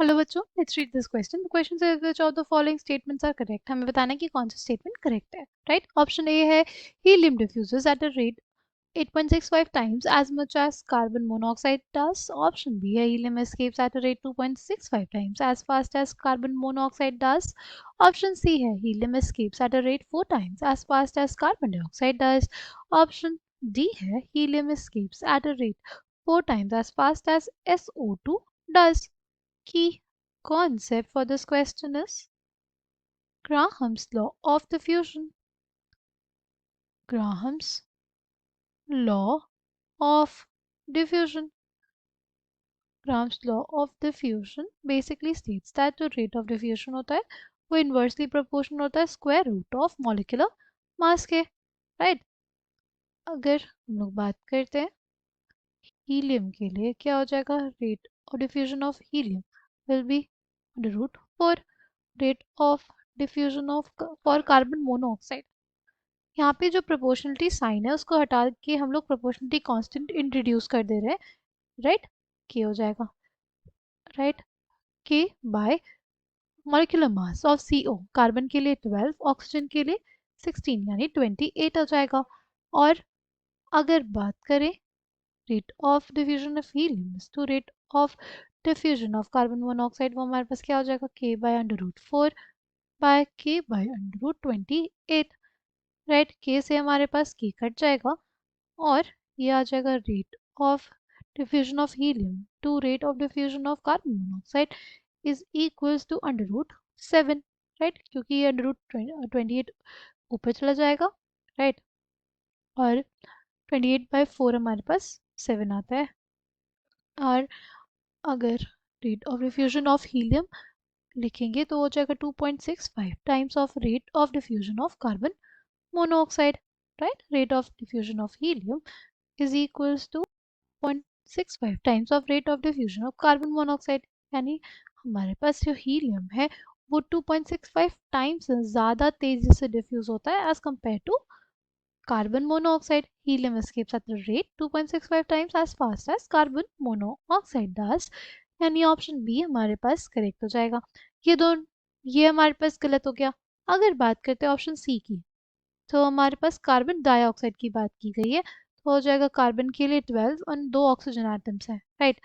Hello बच्चों, let's read this question. The question से which of the following statements are correct. हमें बताना है कि कौन सा स्टेटमेंट करेक्ट है, राइट। ऑप्शन ए है helium diffuses at a rate 8.65 times as much as carbon monoxide does. Option B है helium escapes at a rate 2.65 times as fast as carbon monoxide does. Option C है helium escapes at a rate 4 times as fast as carbon dioxide does. Option D है helium escapes at a rate 4 times as fast as SO2 does. Key concept for this question is Graham's law of diffusion. Graham's law of diffusion. Graham's law of diffusion basically states that जो rate of diffusion होता है वो inversely proportional होता है square root of molecular mass के, right? अगर हम लोग बात करते हैं हीलियम के लिए, क्या हो जाएगा? Rate of diffusion of helium will be under root 4 rate of diffusion of for carbon monoxide. यहाँ पे जो प्रोपोर्शनलिटी साइन है उसको हटा के हम लोग प्रोपोर्शनलिटी कांस्टेंट इंट्रोड्यूस कर दे रहे हैं, राइट। के हो जाएगा, राइट, के bye molecular mass of CO। Carbon के लिए 12, ऑक्सीजन के लिए 16 यानी 28 हो जाएगा। और अगर बात करें rate of diffusion of helium to rate of diffusion of carbon monoxide, वो हमारे पास क्या हो जाएगा? के by under root 4 by K by under root 28, right. के से हमारे पास के कट जाएगा और ये आ जाएगा rate of diffusion of helium to rate of diffusion of carbon monoxide is equals to under root 7, right, क्योंकि ये अंडर रूट 28 ऊपर चला जाएगा, राइट। और 28/4 हमारे पास 7 आता है। और अगर rate of diffusion of helium लिखेंगे तो हो जाएगा 2.65 times of rate of diffusion of carbon monoxide, right. Rate of diffusion of helium is equals to 0.65 times of rate of diffusion of carbon monoxide. यानी हमारे पास जो हीलियम है वो 2.65 times ज़्यादा तेजी से डिफ्यूज होता है as compare to carbon monoxide. Helium escapes at the rate 2.65 times as fast as carbon monoxide does। यानी ऑप्शन बी हमारे पास करेक्ट हो जाएगा। ये हमारे पास गलत हो गया। अगर बात करते हैं ऑप्शन सी की, तो हमारे पास कार्बन डाइऑक्साइड की बात की गई है, तो हो जाएगा कार्बन के लिए 12 और 2 ऑक्सीजन एटम्स हैं, राइट।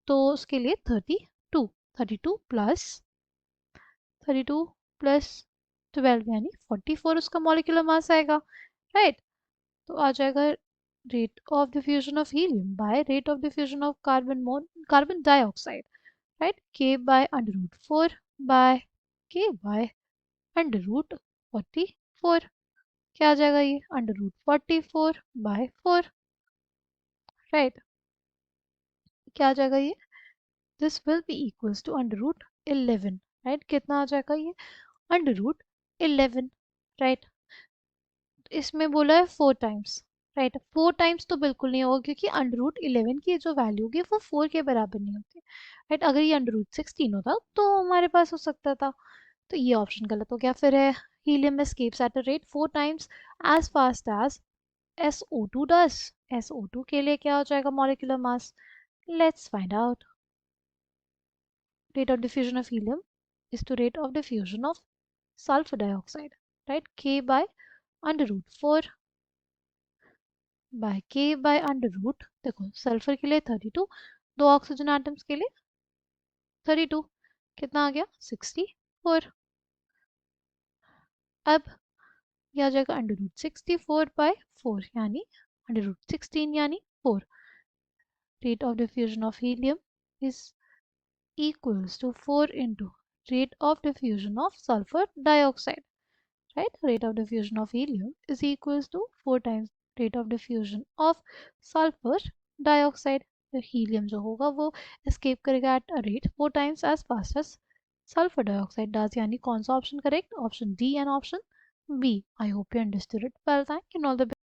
तो उसके लिए 32, 32 प्लस 12 यानी 44 उसका मॉलिक्यूलर मास आएगा, राइट। तो आ जाएगा rate of diffusion of helium by rate of diffusion of carbon dioxide, right. के by under root 4 by K by under root 44। क्या आ जाएगा? ये अंडर रूट 44/4, राइट। क्या आ जाएगा ये? This will be equals to under root 11, right. कितना आ जाएगा ये? Under root 11, right. इसमें बोला है 4 टाइम्स, राइट। 4 टाइम्स तो बिल्कुल नहीं होगा क्योंकि अंडर रूट 11 की जो वैल्यू होगी वो 4 के बराबर नहीं होती, राइट। अगर ये अंडर रूट 16 होता तो हमारे पास हो सकता था। तो ये ऑप्शन गलत हो गया। फिर है helium escapes at a rate 4 times as fast as SO2 does। SO2 के लिए क्या हो जाएगा molecular mass? Let's find out. Rate of diffusion of helium is to rate of diffusion of sulfur dioxide, right? K by under root 4 by K by under root, देखो sulphur के लिए 32, 2 oxygen atoms के लिए 32, कितना आ गया? 64। अब यह आ जाएगा अंडर रूट 64/4 यानी अंडर रूट 16 यानी 4। Rate of diffusion of helium is equals to 4 into rate of diffusion of sulfur dioxide, right? Rate of diffusion of helium is equals to 4 times rate of diffusion of sulfur dioxide। तो helium जो होगा वो escape करेगा at a rate 4 times as fast as sulfur dioxide does। यानी कौन सा option correct? Option D and option B. I hope you understood it well. Thank you and all the best.